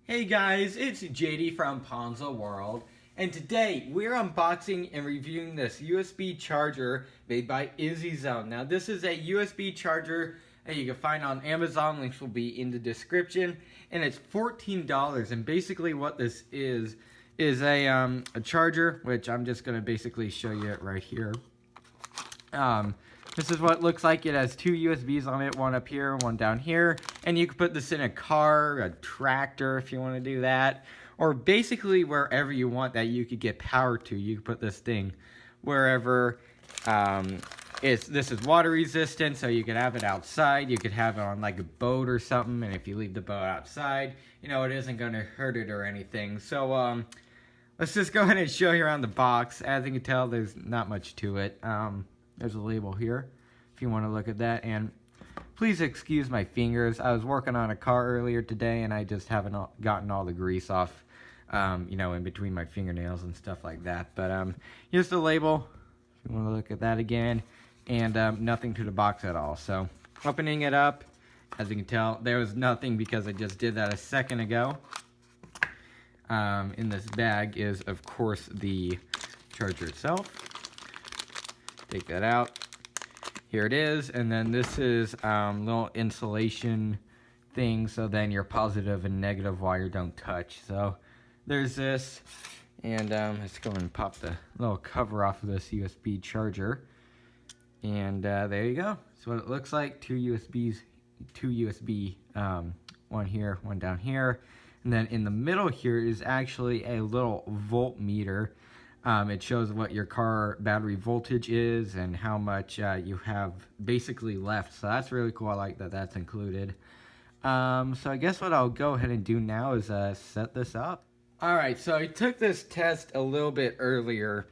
Hey guys, it's JD from Ponzo World, and today we're unboxing and reviewing this USB charger made by ISSYZONE. Now this is a USB charger that you can find on Amazon, links will be in the description, and it's $14, and basically what this is a charger, which I'm just going to basically show you it right here. This is what it looks like. It has two USBs on it, one up here, one down here. And you can put this in a car, a tractor if you want to do that. Or basically wherever you want that you could get power to. You can put this thing wherever. This is water resistant, so you could have it outside. You could have it on like a boat or something. And if you leave the boat outside, you know, it isn't going to hurt it or anything. So let's just go ahead and show you around the box. As you can tell, there's not much to it. There's a label here if you want to look at that, and please excuse my fingers. I was working on a car earlier today and I just haven't gotten all the grease off, you know, in between my fingernails and stuff like that. But here's the label if you want to look at that again, and nothing to the box at all. So opening it up, as you can tell, there was nothing because I just did that a second ago. In this bag is, of course, the charger itself. Take that out. Here it is, and then this is little insulation thing, so then your positive and negative wire don't touch. So there's this, and let's go and pop the little cover off of this USB charger, and there you go. That's what it looks like. Two USB, one here, one down here, and then in the middle here is actually a little voltmeter. It shows what your car battery voltage is and how much you have basically left. So that's really cool. I like that that's included. So I guess what I'll go ahead and do now is set this up. Alright, so I took this test a little bit earlier.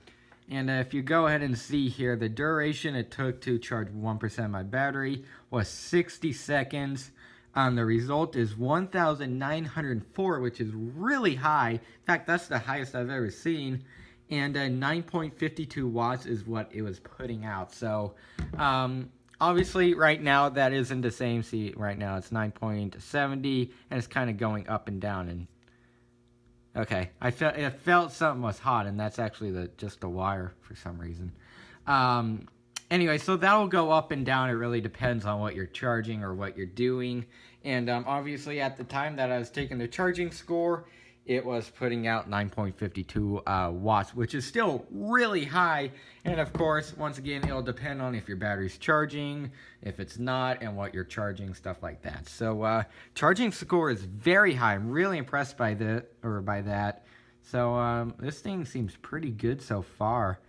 And if you go ahead and see here, the duration it took to charge 1% of my battery was 60 seconds. The result is 1,904, which is really high. In fact, that's the highest I've ever seen. And 9.52 watts is what it was putting out. So obviously right now that isn't the same. See, right now it's 9.70 and it's kind of going up and down. And okay, it felt something was hot, and that's actually just the wire for some reason. Anyway, so that'll go up and down. It really depends on what you're charging or what you're doing. And obviously at the time that I was taking the charging score, it was putting out 9.52 watts, which is still really high. And of course, once again, it'll depend on if your battery's charging, if it's not, and what you're charging, stuff like that. So charging score is very high. I'm really impressed by that. So this thing seems pretty good so far.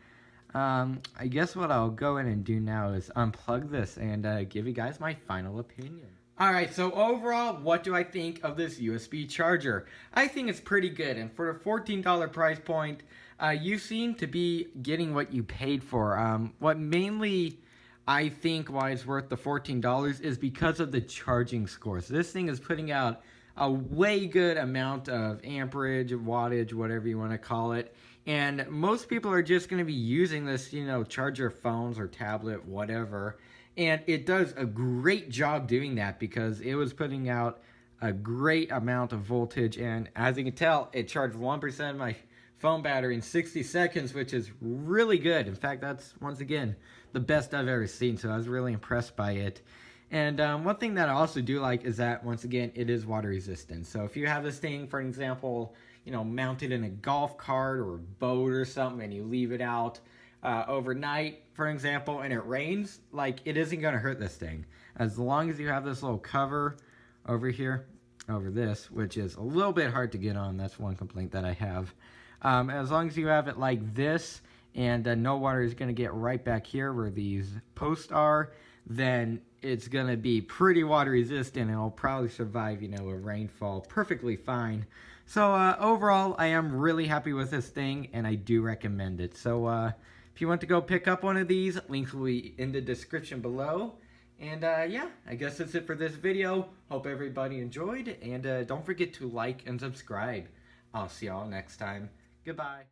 I guess what I'll go in and do now is unplug this and give you guys my final opinion. Alright, so overall, what do I think of this USB charger? I think it's pretty good, and for a $14 price point, you seem to be getting what you paid for. What mainly I think why it's worth the $14 is because of the charging scores. This thing is putting out a way good amount of amperage, wattage, whatever you want to call it. And most people are just going to be using this, you know, charge your phones or tablet, whatever. And it does a great job doing that because it was putting out a great amount of voltage. And as you can tell, it charged 1% of my phone battery in 60 seconds, which is really good. In fact, that's, once again, the best I've ever seen. So I was really impressed by it. And one thing that I also do like is that, once again, it is water resistant. So if you have this thing, for example, you know, mounted in a golf cart or a boat or something, and you leave it out overnight, for example, and it rains, like, it isn't going to hurt this thing. As long as you have this little cover over here, over this, which is a little bit hard to get on. That's one complaint that I have. As long as you have it like this, and no water is going to get right back here where these posts are, then it's going to be pretty water resistant, and it'll probably survive, you know, a rainfall perfectly fine. So overall, I am really happy with this thing, and I do recommend it. So if you want to go pick up one of these, links will be in the description below. And yeah, I guess that's it for this video. Hope everybody enjoyed, and don't forget to like and subscribe. I'll see y'all next time. Goodbye.